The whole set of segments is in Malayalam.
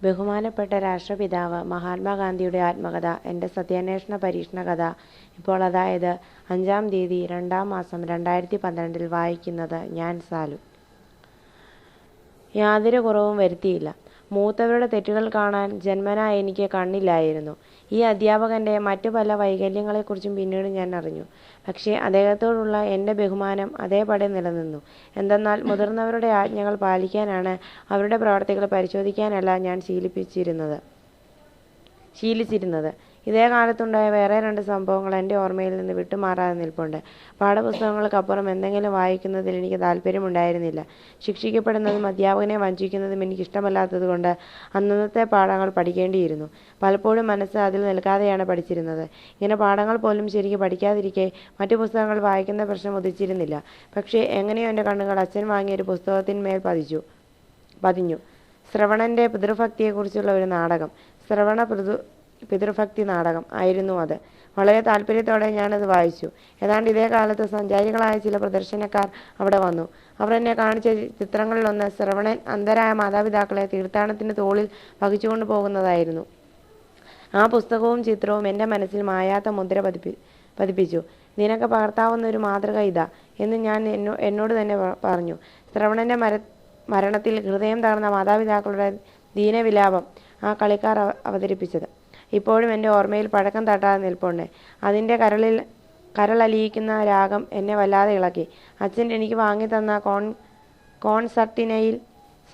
ബഹുമാനപ്പെട്ട രാഷ്ട്രപിതാവ് മഹാത്മാഗാന്ധിയുടെ ആത്മകഥ എൻ്റെ സത്യാന്വേഷണ പരീക്ഷണ കഥ ഇപ്പോൾ അതായത് 5-ാം തീയതി 2-ാം മാസം 2012 വായിക്കുന്നത് ഞാൻ സാലു. യാതൊരു കുറവും വരുത്തിയില്ല. മൂത്തവരുടെ തെറ്റുകൾ കാണാൻ ജന്മനാ എനിക്ക് കണ്ണില്ലായിരുന്നു. ഈ അധ്യാപകൻ്റെ മറ്റു പല വൈകല്യങ്ങളെക്കുറിച്ചും പിന്നീട് ഞാൻ അറിഞ്ഞു. പക്ഷേ അദ്ദേഹത്തോടുള്ള എൻ്റെ ബഹുമാനം അതേപടി നിലനിന്നു. എന്തെന്നാൽ മുതിർന്നവരുടെ ആജ്ഞകൾ പാലിക്കാനാണ്, അവരുടെ പ്രവർത്തികൾ പരിശോധിക്കാനല്ല ഞാൻ ശീലിച്ചിരുന്നത്. ഇതേ കാലത്തുണ്ടായ വേറെ 2 സംഭവങ്ങൾ എൻ്റെ ഓർമ്മയിൽ നിന്ന് വിട്ടുമാറാതെ നിൽപ്പുണ്ട്. പാഠപുസ്തകങ്ങൾക്കപ്പുറം എന്തെങ്കിലും വായിക്കുന്നതിൽ എനിക്ക് താല്പര്യമുണ്ടായിരുന്നില്ല. ശിക്ഷിക്കപ്പെടുന്നതും അധ്യാപകനെ വഞ്ചിക്കുന്നതും എനിക്കിഷ്ടമല്ലാത്തതുകൊണ്ട് അന്നന്നത്തെ പാഠങ്ങൾ പഠിക്കേണ്ടിയിരുന്നു. പലപ്പോഴും മനസ്സ് അതിൽ നിൽക്കാതെയാണ് പഠിച്ചിരുന്നത്. ഇങ്ങനെ പാഠങ്ങൾ പോലും ശരിക്ക് പഠിക്കാതിരിക്കെ മറ്റു പുസ്തകങ്ങൾ വായിക്കുന്ന പ്രശ്നം ഉദിച്ചിരുന്നില്ല. പക്ഷേ എങ്ങനെയോ എൻ്റെ കണ്ണുകൾ അച്ഛൻ വാങ്ങിയൊരു പുസ്തകത്തിന്മേൽ പതിഞ്ഞു. ശ്രവണൻ്റെ പിതൃഭക്തിയെക്കുറിച്ചുള്ള ഒരു നാടകം. ശ്രവണ പിതൃഭക്തി നാടകം ആയിരുന്നു അത്. വളരെ താല്പര്യത്തോടെ ഞാനത് വായിച്ചു. ഏതാണ്ട് ഇതേ കാലത്ത് സഞ്ചാരികളായ ചില പ്രദർശനക്കാർ അവിടെ വന്നു. അവർ എന്നെ കാണിച്ച ചിത്രങ്ങളിലൊന്ന് ശ്രവണൻ അന്ധരായ മാതാപിതാക്കളെ തീർത്ഥാടനത്തിന് തോളിൽ വഹിച്ചുകൊണ്ട് പോകുന്നതായിരുന്നു. ആ പുസ്തകവും ചിത്രവും എൻ്റെ മനസ്സിൽ മായാത്ത മുദ്ര പതിപ്പിച്ചു. നിനക്ക് പകർത്താവുന്ന ഒരു മാതൃക ഇതാ എന്ന് ഞാൻ എന്നോട് തന്നെ പറഞ്ഞു. ശ്രവണൻ്റെ മരണത്തിൽ ഹൃദയം തകർന്ന മാതാപിതാക്കളുടെ ദീനവിലാപം ആ കളിക്കാർ അവതരിപ്പിച്ചത് ഇപ്പോഴും എൻ്റെ ഓർമ്മയിൽ പഴക്കം തട്ടാതെ നിൽപ്പുണ്ട്. അതിൻ്റെ കരളലിയിക്കുന്ന രാഗം എന്നെ വല്ലാതെ ഇളക്കി. അച്ഛൻ എനിക്ക് വാങ്ങിത്തന്ന കോൺസർട്ടിനയിൽ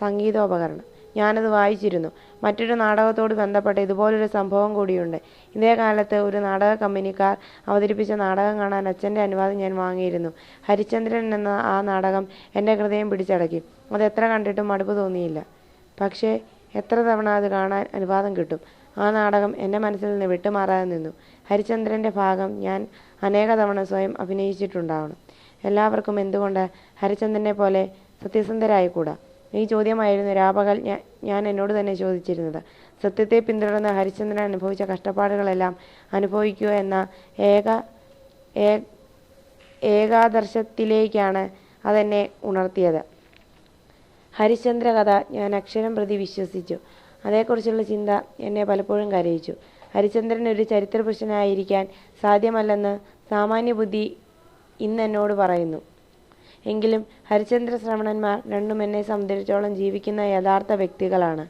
സംഗീതോപകരണം. ഞാനത് വായിച്ചിരുന്നു. മറ്റൊരു നാടകത്തോട് ബന്ധപ്പെട്ട് ഇതുപോലൊരു സംഭവം കൂടിയുണ്ട്. ഇതേ കാലത്ത് ഒരു നാടക കമ്പനിക്കാർ അവതരിപ്പിച്ച നാടകം കാണാൻ അച്ഛൻ്റെ അനുവാദം ഞാൻ വാങ്ങിയിരുന്നു. ഹരിചന്ദ്രൻ എന്ന ആ നാടകം എൻ്റെ ഹൃദയം പിടിച്ചടക്കി. അത് എത്ര കണ്ടിട്ടും മടുപ്പ് തോന്നിയില്ല. പക്ഷേ എത്ര തവണ അത് കാണാൻ അനുവാദം കിട്ടും, ആ നാടകം എൻ്റെ മനസ്സിൽ നിന്ന് വിട്ടുമാറാതെ നിന്നു. ഹരിചന്ദ്രൻ്റെ ഭാഗം ഞാൻ അനേക തവണ സ്വയം അഭിനയിച്ചിട്ടുണ്ടാവണം. എല്ലാവർക്കും എന്തുകൊണ്ട് ഹരിചന്ദ്രനെ പോലെ സത്യസന്ധരായിക്കൂടാ? ഈ ചോദ്യമായിരുന്നു രാപകൽ ഞാൻ എന്നോട് തന്നെ ചോദിച്ചിരുന്നത്. സത്യത്തെ പിന്തുടർന്ന് ഹരിചന്ദ്രൻ അനുഭവിച്ച കഷ്ടപ്പാടുകളെല്ലാം അനുഭവിക്കുക എന്ന ഏകാദർശത്തിലേക്കാണ് അതെന്നെ ഉണർത്തിയത്. ഹരിശ്ചന്ദ്ര കഥ ഞാൻ അക്ഷരം പ്രതി വിശ്വസിച്ചു. അതേക്കുറിച്ചുള്ള ചിന്ത എന്നെ പലപ്പോഴും കരയിച്ചു. ഹരിചന്ദ്രൻ ഒരു ചരിത്രപുരുഷനായിരിക്കാൻ സാധ്യമല്ലെന്ന് സാമാന്യബുദ്ധി ഇന്ന് എന്നോട് പറയുന്നു. എങ്കിലും ഹരിചന്ദ്ര ശ്രവണന്മാർ രണ്ടും എന്നെ സംബന്ധിച്ചിടത്തോളം ജീവിക്കുന്ന യഥാർത്ഥ വ്യക്തികളാണ്.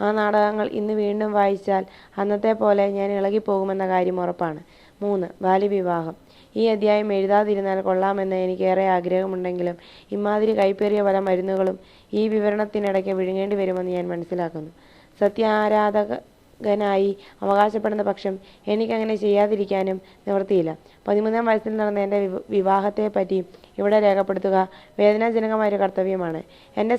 ആ നാടകങ്ങൾ ഇന്ന് വീണ്ടും വായിച്ചാൽ അന്നത്തെ പോലെ ഞാൻ ഇളകിപ്പോകുമെന്ന കാര്യം ഉറപ്പാണ്. 3. ബാല്യവിവാഹം. ഈ അധ്യായം എഴുതാതിരുന്നാൽ കൊള്ളാമെന്ന് എനിക്കേറെ ആഗ്രഹമുണ്ടെങ്കിലും ഇമാതിരി കൈപ്പേറിയ പല മരുന്നുകളും ഈ വിവരണത്തിനിടയ്ക്ക് വിഴുങ്ങേണ്ടി വരുമെന്ന് ഞാൻ മനസ്സിലാക്കുന്നു. സത്യാരാധകനായി അവകാശപ്പെടുന്ന പക്ഷം എനിക്കങ്ങനെ ചെയ്യാതിരിക്കാനും നിവൃത്തിയില്ല. 13-ാം വയസ്സിൽ നടന്ന എൻ്റെ വിവാഹത്തെപ്പറ്റി ഇവിടെ രേഖപ്പെടുത്തുക വേദനാജനകമായൊരു കർത്തവ്യമാണ്. എൻ്റെ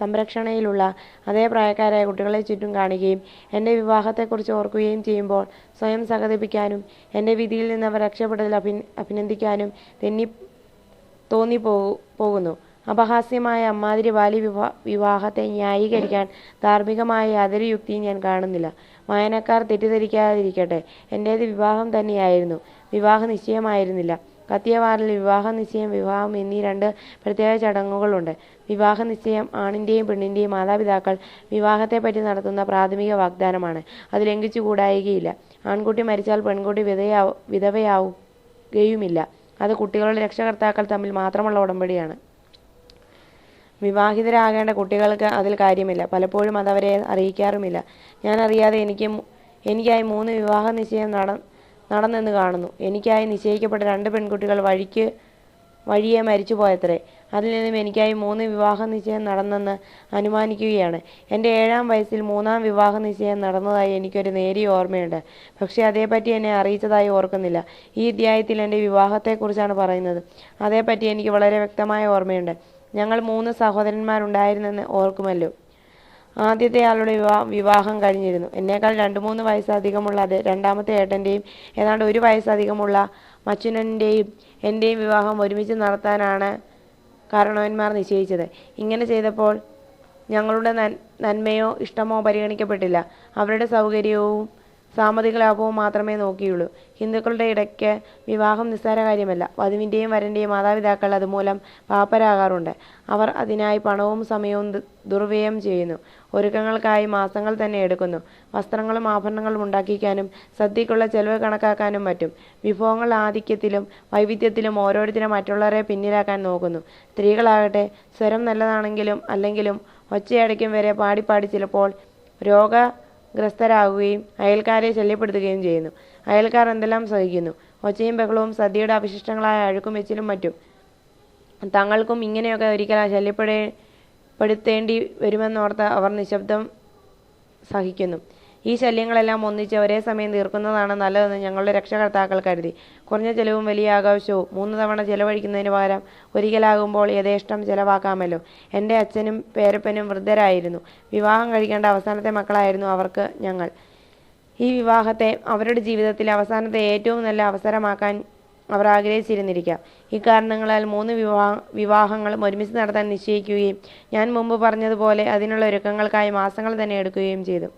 സംരക്ഷണയിലുള്ള അതേ പ്രായക്കാരായ കുട്ടികളെ ചുറ്റും കാണുകയും എൻ്റെ വിവാഹത്തെക്കുറിച്ച് ഓർക്കുകയും ചെയ്യുമ്പോൾ സ്വയം സഹതപിക്കാനും എൻ്റെ വിധിയിൽ നിന്ന് അവർ രക്ഷപ്പെട്ടതിൽ അഭിനന്ദിക്കാനും തോന്നിപ്പോകുന്നു. അപഹാസ്യമായ അമ്മാതിരി വിവാഹത്തെ ന്യായീകരിക്കാൻ ധാർമ്മികമായ യാതൊരു യുക്തിയും ഞാൻ കാണുന്നില്ല. വായനക്കാർ തെറ്റിദ്ധരിക്കാതിരിക്കട്ടെ, എൻ്റേത് വിവാഹം തന്നെയായിരുന്നു, വിവാഹ നിശ്ചയമായിരുന്നില്ല. കത്തിയവാറിൽ വിവാഹ നിശ്ചയം, വിവാഹം എന്നീ 2 പ്രത്യേക ചടങ്ങുകളുണ്ട്. വിവാഹ നിശ്ചയം ആണിൻ്റെയും പെണ്ണിൻ്റെയും മാതാപിതാക്കൾ വിവാഹത്തെപ്പറ്റി നടത്തുന്ന പ്രാഥമിക വാഗ്ദാനമാണ്. അത് ലംഘിച്ചുകൂടായികയില്ല. ആൺകുട്ടി മരിച്ചാൽ പെൺകുട്ടി വിധവയാവുകയുമില്ല. അത് കുട്ടികളുടെ രക്ഷകർത്താക്കൾ തമ്മിൽ മാത്രമുള്ള ഉടമ്പടിയാണ്. വിവാഹിതരാകേണ്ട കുട്ടികൾക്ക് അതിൽ കാര്യമില്ല. പലപ്പോഴും അതവരെ അറിയിക്കാറുമില്ല. ഞാൻ അറിയാതെ എനിക്കായി 3 വിവാഹ നിശ്ചയം നടന്നെന്ന് കാണുന്നു. എനിക്കായി നിശ്ചയിക്കപ്പെട്ട 2 പെൺകുട്ടികൾ വഴിയെ മരിച്ചുപോയത്രേ. അതിൽ നിന്നും എനിക്കായി 3 വിവാഹ നിശ്ചയം നടന്നെന്ന് അനുമാനിക്കുകയാണ്. എൻ്റെ 7-ാം വയസ്സിൽ 3-ാം വിവാഹ നിശ്ചയം നടന്നതായി എനിക്കൊരു നേരിയ ഓർമ്മയുണ്ട്. പക്ഷേ അതേപ്പറ്റി എന്നെ അറിയിച്ചതായി ഓർക്കുന്നില്ല. ഈ അധ്യായത്തിൽ എൻ്റെ വിവാഹത്തെക്കുറിച്ചാണ് പറയുന്നത്. അതേപ്പറ്റി എനിക്ക് വളരെ വ്യക്തമായ ഓർമ്മയുണ്ട്. ഞങ്ങൾ 3 സഹോദരന്മാരുണ്ടായിരുന്നെന്ന് ഓർക്കുമല്ലോ. ആദ്യത്തെ ആളുടെ വിവാഹം കഴിഞ്ഞിരുന്നു. എന്നേക്കാൾ 2-3 വയസ്സ് അധികമുള്ള രണ്ടാമത്തെ ഏട്ടൻ്റെയും ഏതാണ്ട് 1 വയസ്സ് അധികമുള്ള മച്ചുനൻ്റെയും എൻ്റെയും വിവാഹം ഒരുമിച്ച് നടത്താനാണ് കാരണവന്മാർ നിശ്ചയിച്ചത്. ഇങ്ങനെ ചെയ്തപ്പോൾ ഞങ്ങളുടെ നന്മയോ ഇഷ്ടമോ പരിഗണിക്കപ്പെട്ടില്ല. അവരുടെ സൗകര്യവും സാമ്പത്തിക ലാഭവും മാത്രമേ നോക്കിയുള്ളൂ. ഹിന്ദുക്കളുടെ ഇടയ്ക്ക് വിവാഹം നിസ്സാര കാര്യമല്ല. വധുവിൻ്റെയും വരൻ്റെയും മാതാപിതാക്കൾ അതുമൂലം പാപ്പരാകാറുണ്ട്. അവർ അതിനായി പണവും സമയവും ദുർവ്യയം ചെയ്യുന്നു. ഒരുക്കങ്ങൾക്കായി മാസങ്ങൾ തന്നെ എടുക്കുന്നു. വസ്ത്രങ്ങളും ആഭരണങ്ങളും ഉണ്ടാക്കിക്കാനും സദ്യക്കുള്ള ചെലവ് കണക്കാക്കാനും മറ്റും. വിഭവങ്ങൾ ആധിക്യത്തിലും വൈവിധ്യത്തിലും ഓരോരുത്തരും മറ്റുള്ളവരെ പിന്നിലാക്കാൻ നോക്കുന്നു. സ്ത്രീകളാകട്ടെ സ്വരം നല്ലതാണെങ്കിലും അല്ലെങ്കിലും ഒച്ചയടയ്ക്കും വരെ പാടിപ്പാടി ചിലപ്പോൾ രോഗഗ്രസ്തരാകുകയും അയൽക്കാരെ ശല്യപ്പെടുത്തുകയും ചെയ്യുന്നു. അയൽക്കാർ എന്തെല്ലാം സഹിക്കുന്നു. ഒച്ചയും ബഹളവും സദ്യയുടെ അവശിഷ്ടങ്ങളായ അഴുക്കും വെച്ചിലും മറ്റും. തങ്ങൾക്കും ഇങ്ങനെയൊക്കെ ഒരിക്കൽ ശല്യപ്പെടുത്തേണ്ടി വരുമെന്നോർത്ത് അവർ നിശബ്ദം സഹിക്കുന്നു. ഈ ശല്യങ്ങളെല്ലാം ഒന്നിച്ച് ഒരേ സമയം തീർക്കുന്നതാണ് നല്ലതെന്ന് ഞങ്ങളുടെ രക്ഷകർത്താക്കൾ കരുതി. കുറഞ്ഞ ചെലവും വലിയ ആഘോഷവും 3 തവണ ചെലവഴിക്കുന്നതിന് പകരം ഒരിക്കലാകുമ്പോൾ യഥേഷ്ടം ചെലവാക്കാമല്ലോ. എൻ്റെ അച്ഛനും പേരപ്പനും വൃദ്ധരായിരുന്നു. വിവാഹം കഴിക്കേണ്ട അവസാനത്തെ മക്കളായിരുന്നു അവർക്ക് ഞങ്ങൾ. ഈ വിവാഹത്തെ അവരുടെ ജീവിതത്തിലെ അവസാനത്തെ ഏറ്റവും നല്ല അവസരമാക്കാൻ അവർ ആഗ്രഹിച്ചിരുന്നിരിക്കാം. ഇക്കാരണങ്ങളാൽ 3 വിവാഹങ്ങളും ഒരുമിച്ച് നടത്താൻ നിശ്ചയിക്കുകയും ഞാൻ മുമ്പ് പറഞ്ഞതുപോലെ അതിനുള്ള ഒരുക്കങ്ങൾക്കായി മാസങ്ങൾ തന്നെ എടുക്കുകയും ചെയ്തു.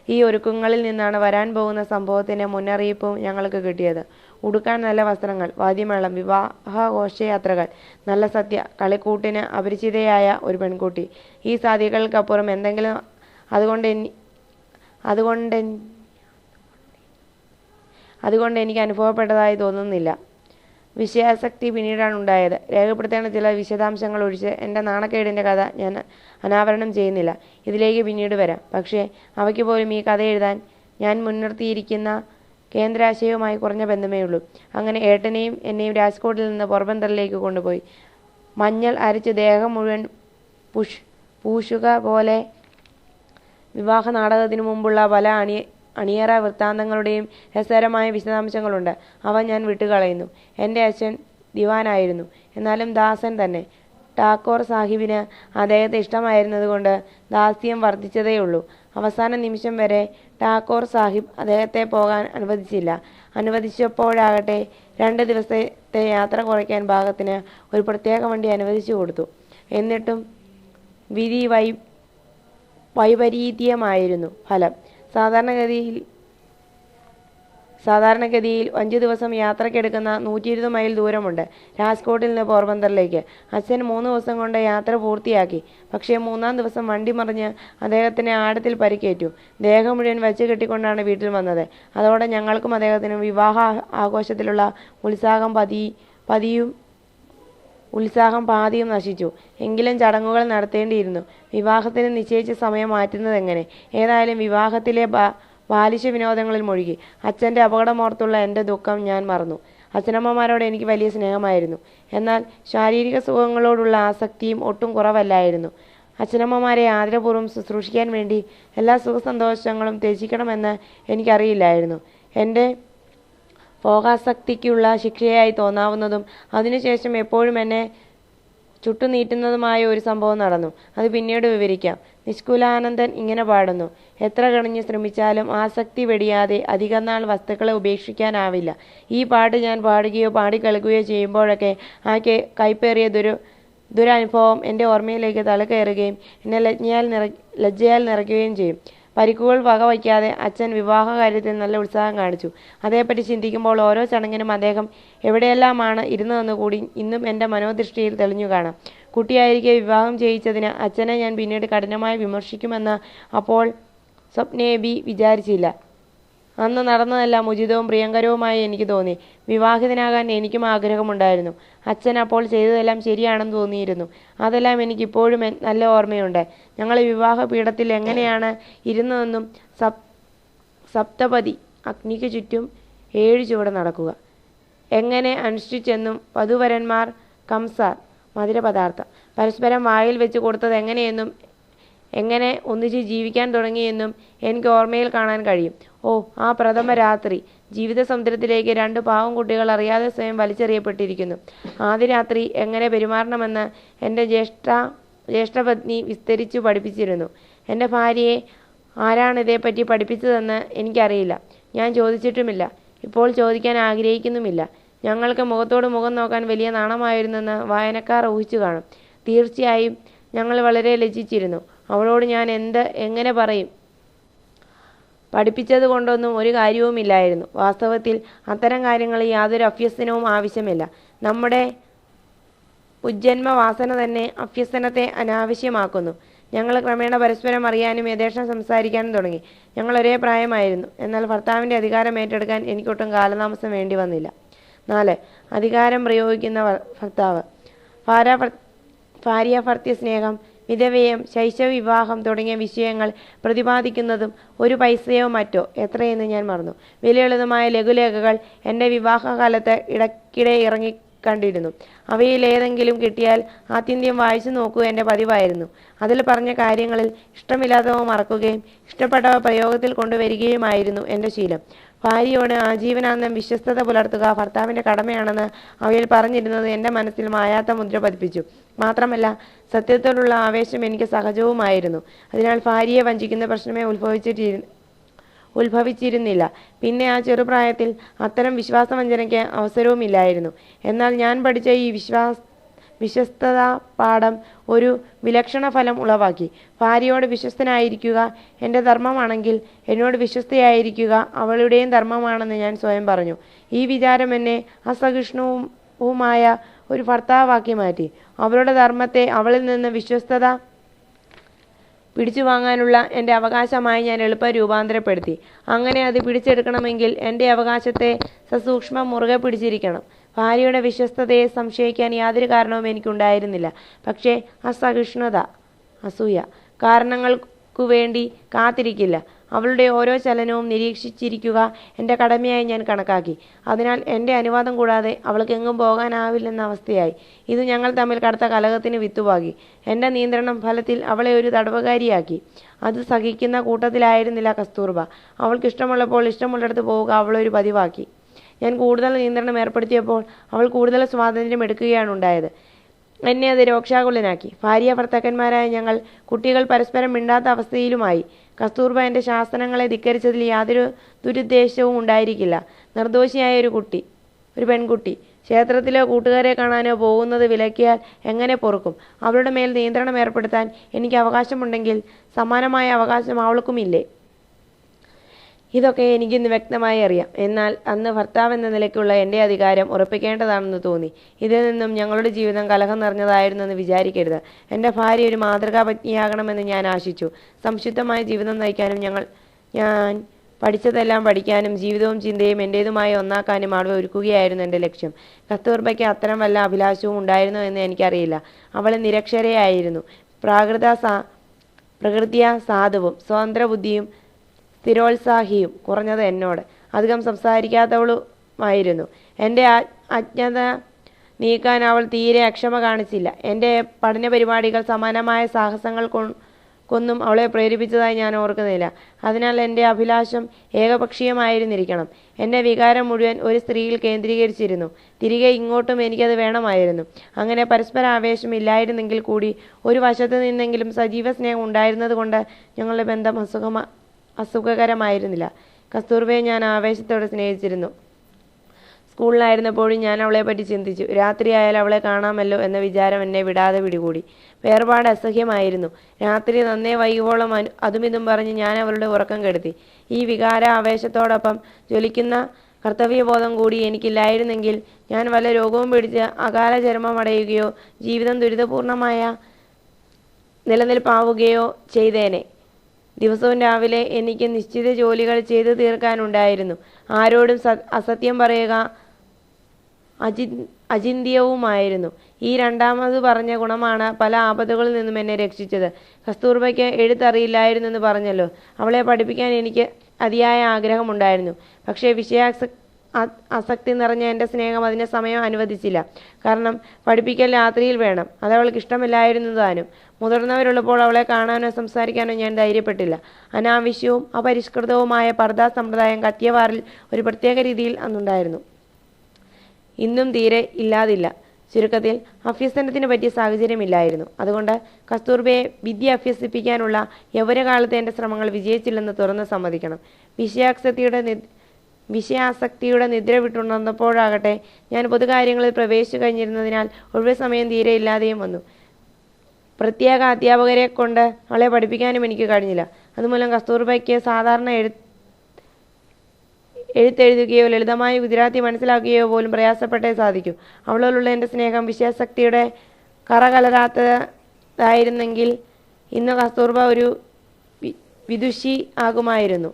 ഈ ഒരുക്കങ്ങളിൽ നിന്നാണ് വരാൻ പോകുന്ന സംഭവത്തിൻ്റെ മുന്നറിയിപ്പും ഞങ്ങൾക്ക് കിട്ടിയത്. ഉടുക്കാൻ നല്ല വസ്ത്രങ്ങൾ, വാദ്യമേളം, വിവാഹഘോഷയാത്രകൾ, നല്ല സദ്യ, കളിക്കൂട്ടിന് അപരിചിതയായ ഒരു പെൺകുട്ടി. ഈ സാധ്യതകൾക്കപ്പുറം എന്തെങ്കിലും അതുകൊണ്ട് എനിക്ക് അനുഭവപ്പെട്ടതായി തോന്നുന്നില്ല. വിഷയാസക്തി പിന്നീടാണ് ഉണ്ടായത്. രേഖപ്പെടുത്തേണ്ട ചില വിശദാംശങ്ങൾ ഒഴിച്ച് എൻ്റെ നാണക്കേടിൻ്റെ കഥ ഞാൻ അനാവരണം ചെയ്യുന്നില്ല. ഇതിലേക്ക് പിന്നീട് വരാം. പക്ഷേ അവയ്ക്ക് പോലും ഈ കഥ എഴുതാൻ ഞാൻ മുൻനിർത്തിയിരിക്കുന്ന കേന്ദ്രാശയവുമായി കുറഞ്ഞ ബന്ധമേ ഉള്ളൂ. അങ്ങനെ ഏട്ടനെയും എന്നെയും രാജ്കോട്ടിൽ നിന്ന് പോർബന്തറിലേക്ക് കൊണ്ടുപോയി. മഞ്ഞൾ അരച്ച് ദേഹം മുഴുവൻ പൂശുക പോലെ വിവാഹ നാടകത്തിനു മുമ്പുള്ള പല അണിയറ വൃത്താന്തങ്ങളുടെയും രസകരമായ വിശദാംശങ്ങളുണ്ട്. അവ ഞാൻ വിട്ടുകളയുന്നു. എൻ്റെ അച്ഛൻ ദിവാനായിരുന്നു, എന്നാലും ദാസൻ തന്നെ. ഠാക്കോർ സാഹിബിന് അദ്ദേഹത്തെ ഇഷ്ടമായിരുന്നതുകൊണ്ട് ദാസ്യം വർദ്ധിച്ചതേയുള്ളൂ. അവസാന നിമിഷം വരെ ഠാക്കോർ സാഹിബ് അദ്ദേഹത്തെ പോകാൻ അനുവദിച്ചില്ല. അനുവദിച്ചപ്പോഴാകട്ടെ 2 ദിവസത്തെ യാത്ര കുറയ്ക്കാൻ പാകത്തിന് ഒരു പ്രത്യേക വണ്ടി അനുവദിച്ചു കൊടുത്തു. എന്നിട്ടും വിധി വൈപരീത്യമായിരുന്നു ഫലം. സാധാരണഗതിയിൽ 5 ദിവസം യാത്രയ്ക്കെടുക്കുന്ന 120 മൈൽ ദൂരമുണ്ട് രാജ്കോട്ടിൽ നിന്ന് പോർബന്തറിലേക്ക്. അച്ഛൻ 3 ദിവസം കൊണ്ട് യാത്ര പൂർത്തിയാക്കി. പക്ഷേ 3-ാം ദിവസം വണ്ടി മറിഞ്ഞ് അദ്ദേഹത്തിന് ആഴത്തിൽ പരിക്കേറ്റു. ദേഹം മുഴുവൻ വച്ച് കെട്ടിക്കൊണ്ടാണ് വീട്ടിൽ വന്നത്. അതോടെ ഞങ്ങൾക്കും അദ്ദേഹത്തിനും വിവാഹ ആഘോഷത്തിലുള്ള ഉത്സാഹം പാതിയും നശിച്ചു. എങ്കിലും ചടങ്ങുകൾ നടത്തേണ്ടിയിരുന്നു. വിവാഹത്തിന് നിശ്ചയിച്ച സമയം മാറ്റുന്നതെങ്ങനെ? ഏതായാലും വിവാഹത്തിലെ ബാലിശ വിനോദങ്ങളിൽ മുഴുകി. അച്ഛൻ്റെ അപകടമോർത്തുള്ള എൻ്റെ ദുഃഖം ഞാൻ മറന്നു. അച്ഛനമ്മമാരോട് എനിക്ക് വലിയ സ്നേഹമായിരുന്നു. എന്നാൽ ശാരീരിക സുഖങ്ങളോടുള്ള ആസക്തിയും ഒട്ടും കുറവല്ലായിരുന്നു. അച്ഛനമ്മമാരെ ആദരപൂർവ്വം ശുശ്രൂഷിക്കാൻ വേണ്ടി എല്ലാ സുഖസന്തോഷങ്ങളും ത്യജിക്കണമെന്ന് എനിക്കറിയില്ലായിരുന്നു. എൻ്റെ ഭോഗാസക്തിക്കുള്ള ശിക്ഷയായി തോന്നാവുന്നതും അതിനുശേഷം എപ്പോഴും എന്നെ ചുട്ടുനീട്ടുന്നതുമായ ഒരു സംഭവം നടന്നു. അത് പിന്നീട് വിവരിക്കാം. നിഷ്കുലാനന്ദൻ ഇങ്ങനെ പാടുന്നു: എത്ര കണിഞ്ഞ് ശ്രമിച്ചാലും ആസക്തി വെടിയാതെ അധികനാൾ വസ്തുക്കളെ ഉപേക്ഷിക്കാനാവില്ല. ഈ പാട്ട് ഞാൻ പാടുകയോ പാടിക്കളിക്കുകയോ ചെയ്യുമ്പോഴൊക്കെ ആ കൈപ്പേറിയ ദുരനുഭവം എൻ്റെ ഓർമ്മയിലേക്ക് തലകയറുകയും എന്നെ ലജ്ജയാൽ നിറയ്ക്കുകയും ചെയ്യും. പരിക്കുകൾ വകവയ്ക്കാതെ അച്ഛൻ വിവാഹ കാര്യത്തിൽ നല്ല ഉത്സാഹം കാണിച്ചു. അതേപ്പറ്റി ചിന്തിക്കുമ്പോൾ ഓരോ ചടങ്ങിനും അദ്ദേഹം എവിടെയെല്ലാമാണ് ഇരുന്നതെന്ന് കൂടി ഇന്നും എൻ്റെ മനോദൃഷ്ടിയിൽ തെളിഞ്ഞു കാണാം. കുട്ടിയായിരിക്കെ വിവാഹം ചെയ്യിച്ചതിന് അച്ഛനെ ഞാൻ പിന്നീട് കഠിനമായി വിമർശിക്കുമെന്ന് അപ്പോൾ സ്വപ്നേബി വിചാരിച്ചില്ല. അന്ന് നടന്നതെല്ലാം ഉചിതവും പ്രിയങ്കരവുമായി എനിക്ക് തോന്നി. വിവാഹിതനാകാൻ എനിക്കും ആഗ്രഹമുണ്ടായിരുന്നു. അച്ഛൻ അപ്പോൾ ചെയ്തതെല്ലാം ശരിയാണെന്ന് തോന്നിയിരുന്നു. അതെല്ലാം എനിക്കിപ്പോഴും നല്ല ഓർമ്മയുണ്ട്. ഞങ്ങൾ വിവാഹ പീഠത്തിൽ എങ്ങനെയാണ് ഇരുന്നതെന്നും സപ്തപതി അഗ്നിക്ക് ചുറ്റും 7 ചുവട് നടക്കുക എങ്ങനെ അനുഷ്ഠിച്ചെന്നും വധുവരന്മാർ കംസാർ മധുരപദാർത്ഥം പരസ്പരം വായിൽ വെച്ച് കൊടുത്തത് എങ്ങനെയെന്നും എങ്ങനെ ഒന്നിച്ച് ജീവിക്കാൻ തുടങ്ങിയെന്നും എനിക്ക് ഓർമ്മയിൽ കാണാൻ കഴിയും. ഓ, ആ പ്രഥമ രാത്രി! ജീവിത സമുദ്രത്തിലേക്ക് 2 പാവം കുട്ടികൾ അറിയാതെ സ്വയം വലിച്ചെറിയപ്പെട്ടിരിക്കുന്നു. ആദ്യ രാത്രി എങ്ങനെ പെരുമാറണമെന്ന് എൻ്റെ ജ്യേഷ്ഠപത്നി വിസ്തരിച്ചു പഠിപ്പിച്ചിരുന്നു. എൻ്റെ ഭാര്യയെ ആരാണിതേപ്പറ്റി പഠിപ്പിച്ചതെന്ന് എനിക്കറിയില്ല. ഞാൻ ചോദിച്ചിട്ടുമില്ല. ഇപ്പോൾ ചോദിക്കാൻ ആഗ്രഹിക്കുന്നുമില്ല. ഞങ്ങൾക്ക് മുഖത്തോട് മുഖം നോക്കാൻ വലിയ നാണമായിരുന്നെന്ന് വായനക്കാർ ഊഹിച്ചു കാണും. തീർച്ചയായും ഞങ്ങൾ വളരെ ലജ്ജിച്ചിരുന്നു. അവളോട് ഞാൻ എങ്ങനെ പറയും? പഠിപ്പിച്ചത് കൊണ്ടൊന്നും ഒരു കാര്യവുമില്ലായിരുന്നു. വാസ്തവത്തിൽ അത്തരം കാര്യങ്ങളിൽ യാതൊരു അഭ്യസനവും ആവശ്യമില്ല. നമ്മുടെ ഉജ്ജന്മ വാസന തന്നെ അഭ്യസനത്തെ അനാവശ്യമാക്കുന്നു. ഞങ്ങൾ ക്രമേണ പരസ്പരം അറിയാനും യഥേഷ്ടം സംസാരിക്കാനും തുടങ്ങി. ഞങ്ങൾ ഒരേ പ്രായമായിരുന്നു. എന്നാൽ ഭർത്താവിൻ്റെ അധികാരം ഏറ്റെടുക്കാൻ എനിക്കൊട്ടും കാലതാമസം വേണ്ടി വന്നില്ല. 4. അധികാരം പ്രയോഗിക്കുന്ന ഭർത്താവ്. ഭാര്യാഭർത്തൃ സ്നേഹം, വിധവയം, ശൈശവ വിവാഹം തുടങ്ങിയ വിഷയങ്ങൾ പ്രതിപാദിക്കുന്നതും ഒരു പൈസയോ മറ്റോ എത്രയെന്ന് ഞാൻ മറന്നു. വിലയെളുതമായ ലഘുലേഖകൾ എൻ്റെ വിവാഹകാലത്ത് ഇടയ്ക്കിടെ ഇറങ്ങിക്കണ്ടിരുന്നു. അവയിലേതെങ്കിലും കിട്ടിയാൽ ആത്യന്ത്യം വായിച്ചു നോക്കുക എൻ്റെ പതിവായിരുന്നു. അതിൽ പറഞ്ഞ കാര്യങ്ങളിൽ ഇഷ്ടമില്ലാത്തവ മറക്കുകയും ഇഷ്ടപ്പെട്ടവ പ്രയോഗത്തിൽ കൊണ്ടുവരികയുമായിരുന്നു എൻ്റെ ശീലം. ഭാര്യയോട് ആജീവനാന്തം വിശ്വസ്തത പുലർത്തുക ഭർത്താവിൻ്റെ കടമയാണെന്ന് അവയിൽ പറഞ്ഞിരുന്നത് എൻ്റെ മനസ്സിൽ മായാത്ത മുദ്ര പതിപ്പിച്ചു. മാത്രമല്ല, സത്യത്തോടുള്ള ആവേശം എനിക്ക് സഹജവുമായിരുന്നു. അതിനാൽ ഭാര്യയെ വഞ്ചിക്കുന്ന പ്രശ്നമേ ഉത്ഭവിച്ചിരുന്നില്ല. പിന്നെ ആ ചെറുപ്രായത്തിൽ അത്തരം വിശ്വാസവഞ്ചനയ്ക്ക് അവസരവുമില്ലായിരുന്നു. എന്നാൽ ഞാൻ പഠിച്ച ഈ വിശ്വസ്തതാ പാഠം ഒരു വിലക്ഷണ ഫലം ഉളവാക്കി. ഭാര്യയോട് വിശ്വസ്തനായിരിക്കുക എൻ്റെ ധർമ്മമാണെങ്കിൽ എന്നോട് വിശ്വസ്തയായിരിക്കുക അവളുടെയും ധർമ്മമാണെന്ന് ഞാൻ സ്വയം പറഞ്ഞു. ഈ വിചാരം എന്നെ അസഹിഷ്ണുവുമായ ഒരു ഭർത്താവാക്കി മാറ്റി. അവളുടെ ധർമ്മത്തെ അവളിൽ നിന്ന് വിശ്വസ്തത പിടിച്ചു വാങ്ങാനുള്ള എൻ്റെ അവകാശമായി ഞാൻ എളുപ്പം രൂപാന്തരപ്പെടുത്തി. അങ്ങനെ അത് പിടിച്ചെടുക്കണമെങ്കിൽ എൻ്റെ അവകാശത്തെ സസൂക്ഷ്മം മുറുകെ പിടിച്ചിരിക്കണം. ഭാര്യയുടെ വിശ്വസ്തതയെ സംശയിക്കാൻ യാതൊരു കാരണവും എനിക്കുണ്ടായിരുന്നില്ല. പക്ഷേ അസഹിഷ്ണുത, അസൂയ കാരണങ്ങൾക്കു വേണ്ടി കാത്തിരിക്കില്ല. അവളുടെ ഓരോ ചലനവും നിരീക്ഷിച്ചിരിക്കുക എൻ്റെ കടമയായി ഞാൻ കണക്കാക്കി. അതിനാൽ എൻ്റെ അനുവാദം കൂടാതെ അവൾക്ക് എങ്ങും പോകാനാവില്ലെന്ന അവസ്ഥയായി. ഇത് ഞങ്ങൾ തമ്മിൽ കടുത്ത കലഹത്തിന് വിത്തുപാകി. എൻ്റെ നിയന്ത്രണം ഫലത്തിൽ അവളെ ഒരു തടവുകാരിയാക്കി. അത് സഹിക്കുന്ന കൂട്ടത്തിലായിരുന്നില്ല കസ്തൂർബ. അവൾക്ക് ഇഷ്ടമുള്ളപ്പോൾ ഇഷ്ടമുള്ളിടത്ത് പോവുക അവളൊരു പതിവാക്കി. ഞാൻ കൂടുതൽ നിയന്ത്രണം ഏർപ്പെടുത്തിയപ്പോൾ അവൾ കൂടുതൽ സ്വാതന്ത്ര്യം എടുക്കുകയാണ് ഉണ്ടായത്. എന്നെ അത് രോക്ഷാകുലനാക്കി. ഭാര്യ ഭർത്താക്കന്മാരായ ഞങ്ങൾ കുട്ടികൾ പരസ്പരം മിണ്ടാത്ത അവസ്ഥയിലുമായി. കസ്തൂർബ എൻ്റെ ശാസനങ്ങളെ ധിക്കരിച്ചതിൽ യാതൊരു ദുരുദ്ദേശവും ഉണ്ടായിരിക്കില്ല. നിർദോഷിയായ ഒരു പെൺകുട്ടി ക്ഷേത്രത്തിലോ കൂട്ടുകാരെ കാണാനോ പോകുന്നത് വിലക്കിയാൽ എങ്ങനെ പൊറുക്കും? അവളുടെ മേൽ നിയന്ത്രണം ഏർപ്പെടുത്താൻ എനിക്ക് അവകാശമുണ്ടെങ്കിൽ സമാനമായ അവകാശം അവൾക്കുമില്ലേ? ഇതൊക്കെ എനിക്കിന്ന് വ്യക്തമായി അറിയാം. എന്നാൽ അന്ന് ഭർത്താവ് എന്ന നിലയ്ക്കുള്ള എൻ്റെ അധികാരം ഉറപ്പിക്കേണ്ടതാണെന്ന് തോന്നി. ഇതിൽ നിന്നും ഞങ്ങളുടെ ജീവിതം കലഹം നിറഞ്ഞതായിരുന്നെന്ന് വിചാരിക്കരുത്. എൻ്റെ ഭാര്യ ഒരു മാതൃകാ പത്നിയാകണമെന്ന് ഞാൻ ആശിച്ചു. സംശുദ്ധമായ ജീവിതം നയിക്കാനും ഞാൻ പഠിച്ചതെല്ലാം പഠിക്കാനും ജീവിതവും ചിന്തയും എൻ്റേതുമായി ഒന്നാക്കാനും അവളെ ഒരുക്കുകയായിരുന്നു എൻ്റെ ലക്ഷ്യം. കസ്തൂർബയ്ക്ക് അത്തരം വല്ല അഭിലാഷവും ഉണ്ടായിരുന്നോ എന്ന് എനിക്കറിയില്ല. അവൾ നിരക്ഷരയായിരുന്നു. പ്രകൃത്യാ സാധുവും സ്വതന്ത്ര ബുദ്ധിയും സ്ഥിരോത്സാഹിയും, കുറഞ്ഞത് എന്നോട് അധികം സംസാരിക്കാത്തവളുമായിരുന്നു. എൻ്റെ അജ്ഞത നീക്കാൻ അവൾ തീരെ അക്ഷമ കാണിച്ചില്ല. എൻ്റെ പഠന പരിപാടികൾ സമാനമായ സാഹസങ്ങൾക്കൊന്നും അവളെ പ്രേരിപ്പിച്ചതായി ഞാൻ ഓർക്കുന്നില്ല. അതിനാൽ എൻ്റെ അഭിലാഷം ഏകപക്ഷീയമായിരുന്നിരിക്കണം. എൻ്റെ വികാരം മുഴുവൻ ഒരു സ്ത്രീയിൽ കേന്ദ്രീകരിച്ചിരുന്നു. തിരികെ ഇങ്ങോട്ടും എനിക്കത് വേണമായിരുന്നു. അങ്ങനെ പരസ്പര ആവേശം ഇല്ലായിരുന്നെങ്കിൽ കൂടി ഒരു വശത്ത് നിന്നെങ്കിലും സജീവ സ്നേഹം ഉണ്ടായിരുന്നത് കൊണ്ട് ഞങ്ങളുടെ ബന്ധം അസുഖകരമായിരുന്നില്ല. കസ്തൂർബയെ ഞാൻ ആവേശത്തോടെ സ്നേഹിച്ചിരുന്നു. സ്കൂളിലായിരുന്നപ്പോഴും ഞാൻ അവളെപ്പറ്റി ചിന്തിച്ചു. രാത്രിയായാൽ അവളെ കാണാമല്ലോ എന്ന വിചാരം എന്നെ വിടാതെ പിടികൂടി. വേർപാട് അസഹ്യമായിരുന്നു. രാത്രി നന്നേ വൈകുവോളം അതുമിതും പറഞ്ഞ് ഞാൻ അവളുടെ ഉറക്കം കെടുത്തി. ഈ വികാര ആവേശത്തോടൊപ്പം ജ്വലിക്കുന്ന കർത്തവ്യബോധം കൂടി എനിക്കില്ലായിരുന്നെങ്കിൽ ഞാൻ വല്ല രോഗവും പിടിച്ച് അകാല ചരമമടയുകയോ ജീവിതം ദുരിതപൂർണമായ നിലനിൽപ്പാവുകയോ ചെയ്തേനെ. ദിവസവും രാവിലെ എനിക്ക് നിശ്ചിത ജോലികൾ ചെയ്തു തീർക്കാനുണ്ടായിരുന്നു. ആരോടും അസത്യം പറയുക അചിന്ത്യവുമായിരുന്നു. ഈ രണ്ടാമത് പറഞ്ഞ ഗുണമാണ് പല ആപത്തുകളിൽ നിന്നും എന്നെ രക്ഷിച്ചത്. കസ്തൂർബയ്ക്ക് എഴുത്തറിയില്ലായിരുന്നെന്ന് പറഞ്ഞല്ലോ. അവളെ പഠിപ്പിക്കാൻ എനിക്ക് അതിയായ ആഗ്രഹമുണ്ടായിരുന്നു. പക്ഷേ ആസക്തി നിറഞ്ഞ എൻ്റെ സ്നേഹം അതിന് സമയം അനുവദിച്ചില്ല. കാരണം പഠിപ്പിക്കൽ രാത്രിയിൽ വേണം. അതവൾക്ക് ഇഷ്ടമില്ലായിരുന്നു താനും. മുതിർന്നവരുള്ളപ്പോൾ അവളെ കാണാനോ സംസാരിക്കാനോ ഞാൻ ധൈര്യപ്പെട്ടില്ല. അനാവശ്യവും അപരിഷ്കൃതവുമായ പർദ്ദാ സമ്പ്രദായം കത്തിയവാറിൽ ഒരു പ്രത്യേക രീതിയിൽ അന്നുണ്ടായിരുന്നു. ഇന്നും തീരെ ഇല്ലാതില്ല. ചുരുക്കത്തിൽ അഭ്യസനത്തിന് പറ്റിയ സാഹചര്യമില്ലായിരുന്നു. അതുകൊണ്ട് കസ്തൂർബയെ വിദ്യ അഭ്യസിപ്പിക്കാനുള്ള യൗവനകാലത്തെ എൻ്റെ ശ്രമങ്ങൾ വിജയിച്ചില്ലെന്ന് തുറന്ന് സമ്മതിക്കണം. വിഷയാസക്തിയുടെ നിദ്ര വിട്ടുണർന്നപ്പോഴാകട്ടെ ഞാൻ പൊതുകാര്യങ്ങളിൽ പ്രവേശിച്ചു കഴിഞ്ഞിരുന്നതിനാൽ ഒഴിവ് സമയം തീരെ ഇല്ലാതെയും വന്നു. പ്രത്യേക അധ്യാപകരെ കൊണ്ട് അവളെ പഠിപ്പിക്കാനും എനിക്ക് കഴിഞ്ഞില്ല. അതുമൂലം കസ്തൂർബയ്ക്ക് സാധാരണ എഴുത്തെഴുതുകയോ ലളിതമായ ഗുജറാത്തി മനസ്സിലാക്കുകയോ പോലും പ്രയാസപ്പെട്ടേ സാധിക്കൂ. അവളോടുള്ള എൻ്റെ സ്നേഹം വിഷയാസക്തിയുടെ കറകലരാത്തതായിരുന്നെങ്കിൽ ഇന്ന് കസ്തൂർബ ഒരു വിദുഷി ആകുമായിരുന്നു.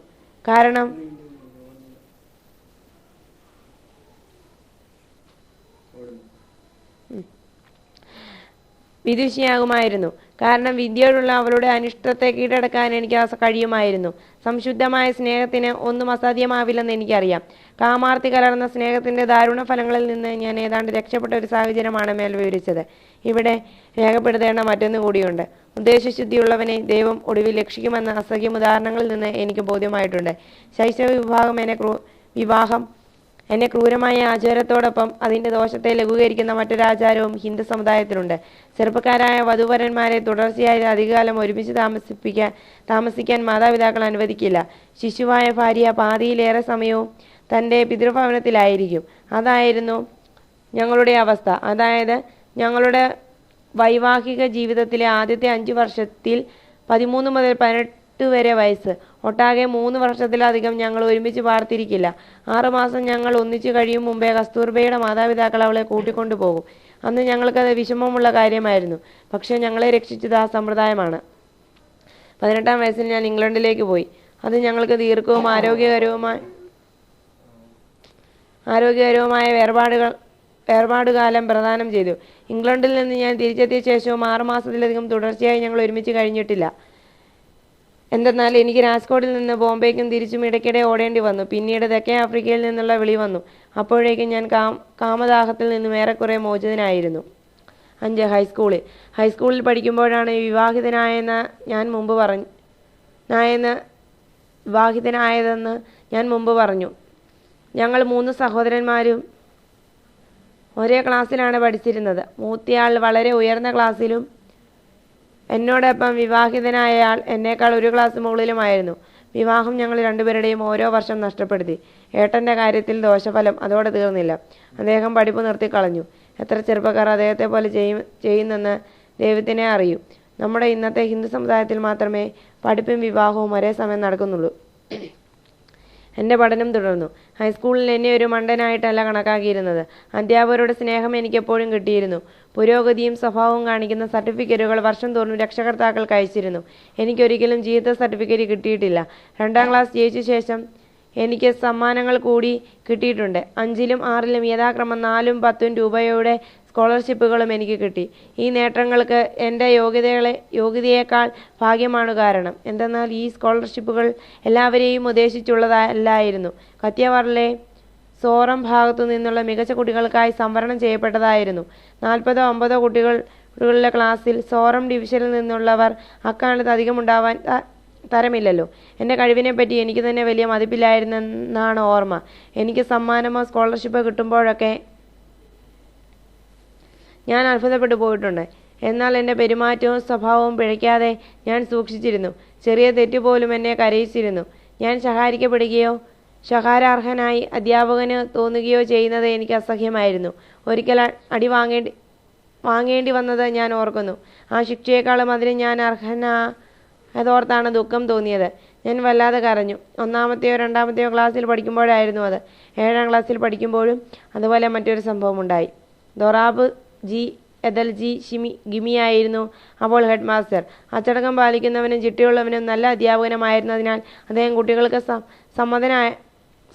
കാരണം വിദ്യയോടുള്ള അവളുടെ അനിഷ്ടത്തെ കീഴടക്കാൻ എനിക്ക് കഴിയുമായിരുന്നു. സംശുദ്ധമായ സ്നേഹത്തിന് ഒന്നും അസാധ്യമാവില്ലെന്ന് എനിക്കറിയാം. കാമാർത്തി കലർന്ന സ്നേഹത്തിൻ്റെ ദാരുണ ഫലങ്ങളിൽ നിന്ന് ഞാൻ ഏതാണ്ട് രക്ഷപ്പെട്ട ഒരു സാഹചര്യമാണ് മേൽ വിവരിച്ചത്. ഇവിടെ രേഖപ്പെടുത്തേണ്ട മറ്റൊന്നു കൂടിയുണ്ട്. ഉദ്ദേശശുദ്ധിയുള്ളവനെ ദൈവം ഒടുവിൽ രക്ഷിക്കുമെന്ന അസഹ്യം ഉദാഹരണങ്ങളിൽ നിന്ന് എനിക്ക് ബോധ്യമായിട്ടുണ്ട്. ശൈശവ വിവാഹം എന്നെ ക്രൂരമായ ആചാരത്തോടൊപ്പം അതിൻ്റെ ദോഷത്തെ ലഘൂകരിക്കുന്ന മറ്റൊരാചാരവും ഹിന്ദു സമുദായത്തിലുണ്ട്. ചെറുപ്പക്കാരായ വധൂവരന്മാരെ തുടർച്ചയായി അധികകാലം ഒരുമിച്ച് താമസിക്കാൻ മാതാപിതാക്കൾ അനുവദിക്കില്ല. ശിശുവായ ഭാര്യ പാതിയിലേറെ സമയവും തൻ്റെ പിതൃഭവനത്തിലായിരിക്കും. അതായിരുന്നു ഞങ്ങളുടെ അവസ്ഥ. അതായത് ഞങ്ങളുടെ വൈവാഹിക ജീവിതത്തിലെ ആദ്യത്തെ 5 വർഷത്തിൽ 13 മുതൽ 18 വരെ വയസ്സ് ഒട്ടാകെ 3 വർഷത്തിലധികം ഞങ്ങൾ ഒരുമിച്ച് പാർത്തിരിക്കില്ല. 6 മാസം ഞങ്ങൾ ഒന്നിച്ചു കഴിയും മുമ്പേ കസ്തൂർബയുടെ മാതാപിതാക്കൾ അവളെ കൂട്ടിക്കൊണ്ടു പോകും. അന്ന് ഞങ്ങൾക്കത് വിഷമമുള്ള കാര്യമായിരുന്നു. പക്ഷേ ഞങ്ങളെ രക്ഷിച്ചത് ആ സമ്പ്രദായമാണ്. 18-ാം വയസ്സിൽ ഞാൻ ഇംഗ്ലണ്ടിലേക്ക് പോയി. അത് ഞങ്ങൾക്ക് ദീർഘവും ആരോഗ്യകരവുമായ വേർപാടുകാലം പ്രദാനം ചെയ്തു. ഇംഗ്ലണ്ടിൽ നിന്ന് ഞാൻ തിരിച്ചെത്തിയ ശേഷവും 6 മാസത്തിലധികം തുടർച്ചയായി ഞങ്ങൾ ഒരുമിച്ച് കഴിഞ്ഞിട്ടില്ല. എന്തെന്നാൽ എനിക്ക് രാജ്കോട്ടിൽ നിന്ന് ബോംബെക്കും തിരിച്ചും ഇടയ്ക്കിടെ ഓടേണ്ടി വന്നു. പിന്നീട് തെക്കേ ആഫ്രിക്കയിൽ നിന്നുള്ള വിളി വന്നു. അപ്പോഴേക്കും ഞാൻ കാമദാഹത്തിൽ നിന്നും ഏറെക്കുറെ മോചിതനായിരുന്നു. 5. ഹൈസ്കൂളിൽ പഠിക്കുമ്പോഴാണ് വിവാഹിതനായതെന്ന് ഞാൻ മുമ്പ് പറഞ്ഞു. ഞങ്ങൾ 3 സഹോദരന്മാരും ഒരേ ക്ലാസ്സിലാണ് പഠിച്ചിരുന്നത്. മൂത്തയാൾ വളരെ ഉയർന്ന ക്ലാസ്സിലും എന്നോടൊപ്പം വിവാഹിതനായയാൾ എന്നേക്കാൾ 1 ക്ലാസ് മുകളിലുമായിരുന്നു. വിവാഹം ഞങ്ങൾ രണ്ടുപേരുടെയും ഓരോ വർഷം നഷ്ടപ്പെടുത്തി. ഏട്ടൻ്റെ കാര്യത്തിൽ ദോഷഫലം അതോടെ തീർന്നില്ല. അദ്ദേഹം പഠിപ്പ് നിർത്തിക്കളഞ്ഞു. എത്ര ചെറുപ്പക്കാർ അദ്ദേഹത്തെ പോലെ ചെയ്യുന്നെന്ന് ദൈവത്തിനെ അറിയൂ. നമ്മുടെ ഇന്നത്തെ ഹിന്ദു സമുദായത്തിൽ മാത്രമേ പഠിപ്പും വിവാഹവും ഒരേ സമയം നടക്കുന്നുള്ളൂ. എൻ്റെ പഠനം തുടർന്നു. ഹൈസ്കൂളിൽ എന്നെ ഒരു മണ്ടനായിട്ടല്ല കണക്കാക്കിയിരുന്നത്. അധ്യാപകരുടെ സ്നേഹം എനിക്കെപ്പോഴും കിട്ടിയിരുന്നു. പുരോഗതിയും സ്വഭാവവും കാണിക്കുന്ന സർട്ടിഫിക്കറ്റുകൾ വർഷം തോറും രക്ഷകർത്താക്കൾക്ക് അയച്ചിരുന്നു. എനിക്കൊരിക്കലും ജീവിത സർട്ടിഫിക്കറ്റ് കിട്ടിയിട്ടില്ല. 2-ാം ക്ലാസ് ജയിച്ച ശേഷം എനിക്ക് സമ്മാനങ്ങൾ കൂടി കിട്ടിയിട്ടുണ്ട്. 5-ലും 6-ലും യഥാക്രമം 4-ഉം 10-ഉം രൂപയുടെ സ്കോളർഷിപ്പുകളും എനിക്ക് കിട്ടി. ഈ നേട്ടങ്ങൾക്ക് എൻ്റെ യോഗ്യതയേക്കാൾ ഭാഗ്യമാണ് കാരണം. എന്തെന്നാൽ ഈ സ്കോളർഷിപ്പുകൾ എല്ലാവരെയും ഉദ്ദേശിച്ചുള്ളതല്ലായിരുന്നു. കത്തിയവാറിലെ സോറം ഭാഗത്തു നിന്നുള്ള മികച്ച കുട്ടികൾക്കായി സംവരണം ചെയ്യപ്പെട്ടതായിരുന്നു. 40-50 കുട്ടികളുടെ ക്ലാസ്സിൽ സോറം ഡിവിഷനിൽ നിന്നുള്ളവർ അക്കാലത്ത് അധികമുണ്ടാവാൻ തരമില്ലല്ലോ. എൻ്റെ കഴിവിനെപ്പറ്റി എനിക്ക് തന്നെ വലിയ മതിപ്പില്ലായിരുന്നെന്നാണ് ഓർമ്മ. എനിക്ക് സമ്മാനമോ സ്കോളർഷിപ്പോ കിട്ടുമ്പോഴൊക്കെ ഞാൻ അത്ഭുതപ്പെട്ടു പോയിട്ടുണ്ട്. എന്നാൽ എൻ്റെ പെരുമാറ്റവും സ്വഭാവവും പിഴയ്ക്കാതെ ഞാൻ സൂക്ഷിച്ചിരുന്നു. ചെറിയ തെറ്റുപോലും എന്നെ കരയിച്ചിരുന്നു. ഞാൻ ശകാരാർഹനായി അധ്യാപകന് തോന്നുകയോ ചെയ്യുന്നത് എനിക്ക് അസഹ്യമായിരുന്നു. ഒരിക്കൽ അടി വാങ്ങേണ്ടി വന്നത് ഞാൻ ഓർക്കുന്നു. ആ ശിക്ഷയെക്കാളും അതിന് ഞാൻ അർഹനായതോർത്താണ് ദുഃഖം തോന്നിയത്. ഞാൻ വല്ലാതെ കരഞ്ഞു. 1-മത്തെയോ 2-മത്തെയോ ക്ലാസ്സിൽ പഠിക്കുമ്പോഴായിരുന്നു അത്. 7-ാം ക്ലാസ്സിൽ പഠിക്കുമ്പോഴും അതുപോലെ മറ്റൊരു സംഭവം ഉണ്ടായി. ദൊറാബ് ജി എദൽജി ഗിമിയായിരുന്നു അപ്പോൾ ഹെഡ് മാസ്റ്റർ. അച്ചടക്കം പാലിക്കുന്നവനും ചിട്ടയുള്ളവനും നല്ല അധ്യാപകനുമായിരുന്നതിനാൽ അദ്ദേഹം കുട്ടികൾക്ക്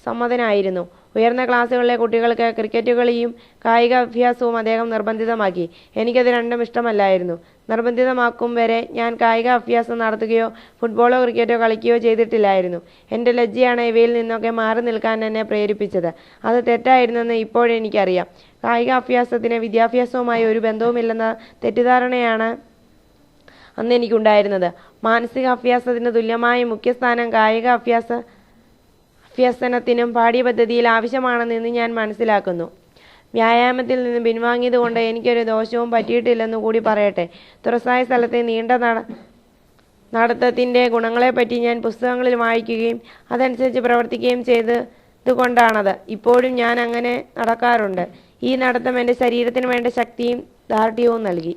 സമ്മതനായിരുന്നു. ഉയർന്ന ക്ലാസ്സുകളിലെ കുട്ടികൾക്ക് ക്രിക്കറ്റ് കളിയും കായിക അഭ്യാസവും അദ്ദേഹം നിർബന്ധിതമാക്കി. എനിക്കത് രണ്ടും ഇഷ്ടമല്ലായിരുന്നു. നിർബന്ധിതമാക്കും വരെ ഞാൻ കായിക അഭ്യാസം നടത്തുകയോ ഫുട്ബോളോ ക്രിക്കറ്റോ കളിക്കുകയോ ചെയ്തിട്ടില്ലായിരുന്നു. എൻ്റെ ലജ്ജയാണ് ഇവയിൽ നിന്നൊക്കെ മാറി നിൽക്കാൻ എന്നെ പ്രേരിപ്പിച്ചത്. അത് തെറ്റായിരുന്നെന്ന് ഇപ്പോഴെനിക്കറിയാം. കായിക അഭ്യാസത്തിന് വിദ്യാഭ്യാസവുമായി ഒരു ബന്ധവുമില്ലെന്ന തെറ്റിദ്ധാരണയാണ് അന്ന് എനിക്കുണ്ടായിരുന്നത്. മാനസിക അഭ്യാസത്തിന് തുല്യമായ മുഖ്യസ്ഥാനം കായിക അഭ്യസനത്തിനും പാഠ്യപദ്ധതിയിൽ ആവശ്യമാണെന്ന് ഇന്ന് ഞാൻ മനസ്സിലാക്കുന്നു. വ്യായാമത്തിൽ നിന്ന് പിൻവാങ്ങിയത് കൊണ്ട് എനിക്കൊരു ദോഷവും പറ്റിയിട്ടില്ലെന്നു കൂടി പറയട്ടെ. തുറസായ സ്ഥലത്തെ നീണ്ട നടത്തത്തിൻ്റെ ഗുണങ്ങളെപ്പറ്റി ഞാൻ പുസ്തകങ്ങളിൽ വായിക്കുകയും അതനുസരിച്ച് പ്രവർത്തിക്കുകയും ചെയ്തതുകൊണ്ടാണത്. ഇപ്പോഴും ഞാൻ അങ്ങനെ നടക്കാറുണ്ട്. ഈ നടത്തം എൻ്റെ ശരീരത്തിന് വേണ്ട ശക്തിയും ദാർഢ്യവും നൽകി.